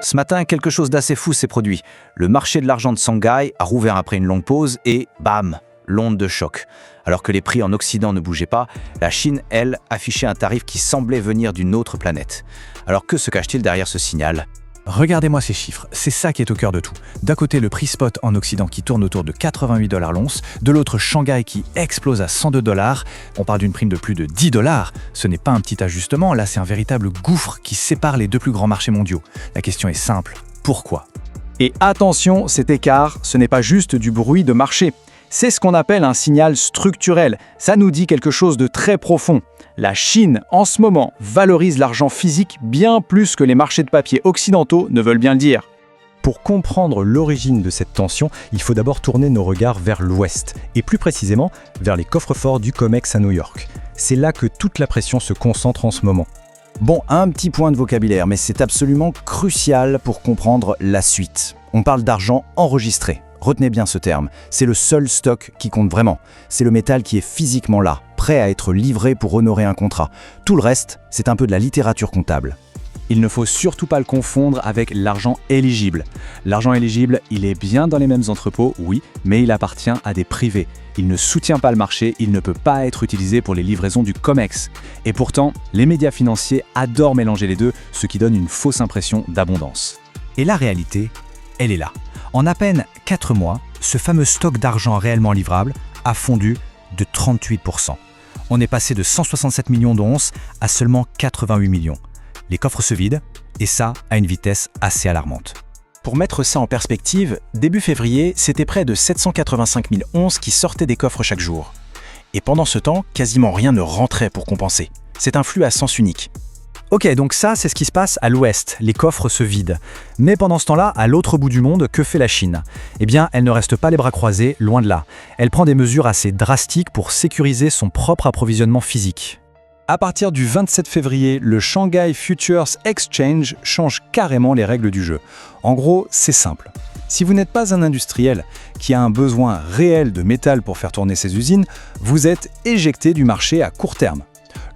Ce matin, quelque chose d'assez fou s'est produit. Le marché de l'argent de Shanghai a rouvert après une longue pause et bam, l'onde de choc. Alors que les prix en Occident ne bougeaient pas, la Chine, elle, affichait un tarif qui semblait venir d'une autre planète. Alors que se cache-t-il derrière ce signal ? Regardez-moi ces chiffres, c'est ça qui est au cœur de tout. D'un côté, le prix spot en Occident qui tourne autour de 88 $ l'once, de l'autre, Shanghai qui explose à 102 $. On parle d'une prime de plus de 10 $. Ce n'est pas un petit ajustement, là c'est un véritable gouffre qui sépare les deux plus grands marchés mondiaux. La question est simple, pourquoi ? Et attention, cet écart, ce n'est pas juste du bruit de marché. C'est ce qu'on appelle un signal structurel. Ça nous dit quelque chose de très profond. La Chine, en ce moment, valorise l'argent physique bien plus que les marchés de papier occidentaux ne veulent bien le dire. Pour comprendre l'origine de cette tension, il faut d'abord tourner nos regards vers l'ouest, et plus précisément vers les coffres-forts du COMEX à New York. C'est là que toute la pression se concentre en ce moment. Bon, un petit point de vocabulaire, mais c'est absolument crucial pour comprendre la suite. On parle d'argent enregistré. Retenez bien ce terme, c'est le seul stock qui compte vraiment. C'est le métal qui est physiquement là, prêt à être livré pour honorer un contrat. Tout le reste, c'est un peu de la littérature comptable. Il ne faut surtout pas le confondre avec l'argent éligible. L'argent éligible, il est bien dans les mêmes entrepôts, oui, mais il appartient à des privés. Il ne soutient pas le marché, il ne peut pas être utilisé pour les livraisons du COMEX. Et pourtant, les médias financiers adorent mélanger les deux, ce qui donne une fausse impression d'abondance. Et la réalité, elle est là. En à peine 4 mois, ce fameux stock d'argent réellement livrable a fondu de 38%. On est passé de 167 millions d'onces à seulement 88 millions. Les coffres se vident, et ça à une vitesse assez alarmante. Pour mettre ça en perspective, début février, c'était près de 785 000 onces qui sortaient des coffres chaque jour. Et pendant ce temps, quasiment rien ne rentrait pour compenser. C'est un flux à sens unique. Ok, donc ça, c'est ce qui se passe à l'ouest, les coffres se vident. Mais pendant ce temps-là, à l'autre bout du monde, que fait la Chine ? Eh bien, elle ne reste pas les bras croisés, loin de là. Elle prend des mesures assez drastiques pour sécuriser son propre approvisionnement physique. À partir du 27 février, le Shanghai Futures Exchange change carrément les règles du jeu. En gros, c'est simple. Si vous n'êtes pas un industriel qui a un besoin réel de métal pour faire tourner ses usines, vous êtes éjecté du marché à court terme.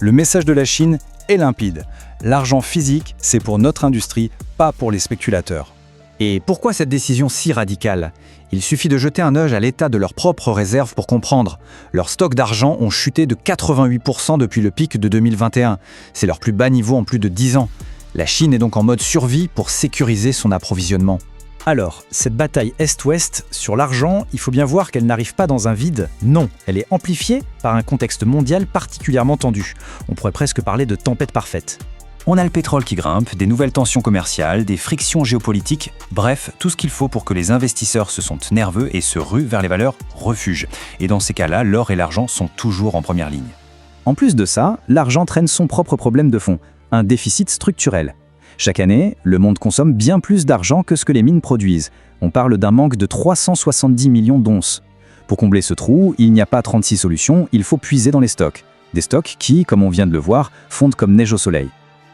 Le message de la Chine est limpide. L'argent physique, c'est pour notre industrie, pas pour les spéculateurs. Et pourquoi cette décision si radicale ? Il suffit de jeter un œil à l'état de leurs propres réserves pour comprendre. Leurs stocks d'argent ont chuté de 88% depuis le pic de 2021. C'est leur plus bas niveau en plus de 10 ans. La Chine est donc en mode survie pour sécuriser son approvisionnement. Alors, cette bataille Est-Ouest sur l'argent, il faut bien voir qu'elle n'arrive pas dans un vide. Non, elle est amplifiée par un contexte mondial particulièrement tendu. On pourrait presque parler de tempête parfaite. On a le pétrole qui grimpe, des nouvelles tensions commerciales, des frictions géopolitiques, bref, tout ce qu'il faut pour que les investisseurs se sentent nerveux et se ruent vers les valeurs refuges. Et dans ces cas-là, l'or et l'argent sont toujours en première ligne. En plus de ça, l'argent traîne son propre problème de fond, un déficit structurel. Chaque année, le monde consomme bien plus d'argent que ce que les mines produisent. On parle d'un manque de 370 millions d'onces. Pour combler ce trou, il n'y a pas 36 solutions, il faut puiser dans les stocks. Des stocks qui, comme on vient de le voir, fondent comme neige au soleil.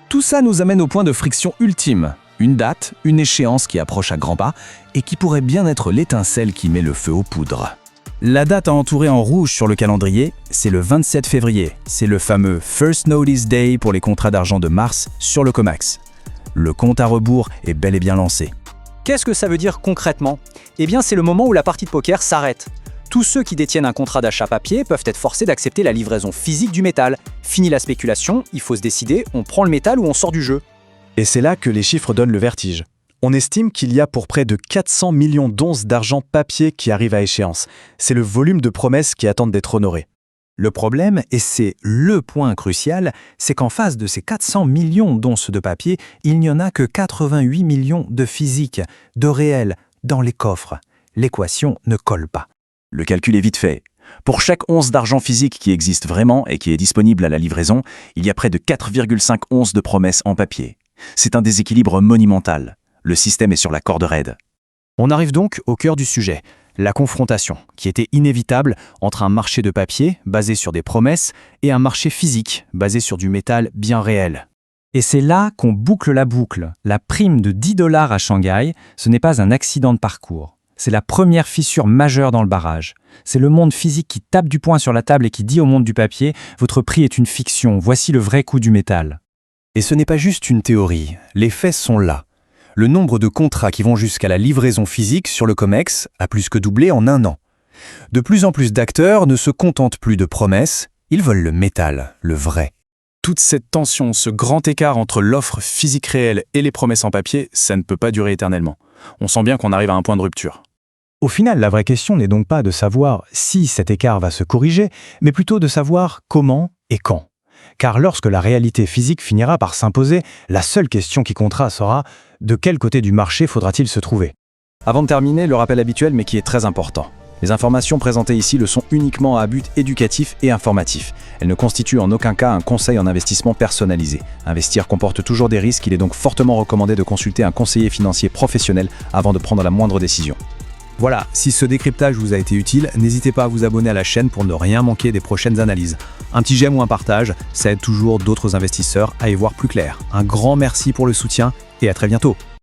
Tout ça nous amène au point de friction ultime. Une date, une échéance qui approche à grands pas et qui pourrait bien être l'étincelle qui met le feu aux poudres. La date à entourer en rouge sur le calendrier, c'est le 27 février. C'est le fameux First Notice Day pour les contrats d'argent de mars sur le COMEX. Le compte à rebours est bel et bien lancé. Qu'est-ce que ça veut dire concrètement ? Eh bien, c'est le moment où la partie de poker s'arrête. Tous ceux qui détiennent un contrat d'achat papier peuvent être forcés d'accepter la livraison physique du métal. Fini la spéculation, il faut se décider, on prend le métal ou on sort du jeu. Et c'est là que les chiffres donnent le vertige. On estime qu'il y a pour près de 400 millions d'onces d'argent papier qui arrivent à échéance. C'est le volume de promesses qui attendent d'être honorées. Le problème, et c'est le point crucial, c'est qu'en face de ces 400 millions d'onces de papier, il n'y en a que 88 millions de physique, de réel, dans les coffres. L'équation ne colle pas. Le calcul est vite fait. Pour chaque once d'argent physique qui existe vraiment et qui est disponible à la livraison, il y a près de 4,5 onces de promesses en papier. C'est un déséquilibre monumental. Le système est sur la corde raide. On arrive donc au cœur du sujet, la confrontation, qui était inévitable entre un marché de papier basé sur des promesses et un marché physique basé sur du métal bien réel. Et c'est là qu'on boucle la boucle. La prime de 10 $ à Shanghai, ce n'est pas un accident de parcours. C'est la première fissure majeure dans le barrage. C'est le monde physique qui tape du poing sur la table et qui dit au monde du papier « Votre prix est une fiction, voici le vrai coût du métal ». Et ce n'est pas juste une théorie, les faits sont là. Le nombre de contrats qui vont jusqu'à la livraison physique sur le COMEX a plus que doublé en 1 an. De plus en plus d'acteurs ne se contentent plus de promesses, ils veulent le métal, le vrai. Toute cette tension, ce grand écart entre l'offre physique réelle et les promesses en papier, ça ne peut pas durer éternellement. On sent bien qu'on arrive à un point de rupture. Au final, la vraie question n'est donc pas de savoir si cet écart va se corriger, mais plutôt de savoir comment et quand. Car lorsque la réalité physique finira par s'imposer, la seule question qui comptera sera de quel côté du marché faudra-t-il se trouver. Avant de terminer, le rappel habituel mais qui est très important. Les informations présentées ici le sont uniquement à but éducatif et informatif. Elles ne constituent en aucun cas un conseil en investissement personnalisé. Investir comporte toujours des risques, il est donc fortement recommandé de consulter un conseiller financier professionnel avant de prendre la moindre décision. Voilà, si ce décryptage vous a été utile, n'hésitez pas à vous abonner à la chaîne pour ne rien manquer des prochaines analyses. Un petit j'aime ou un partage, ça aide toujours d'autres investisseurs à y voir plus clair. Un grand merci pour le soutien et à très bientôt.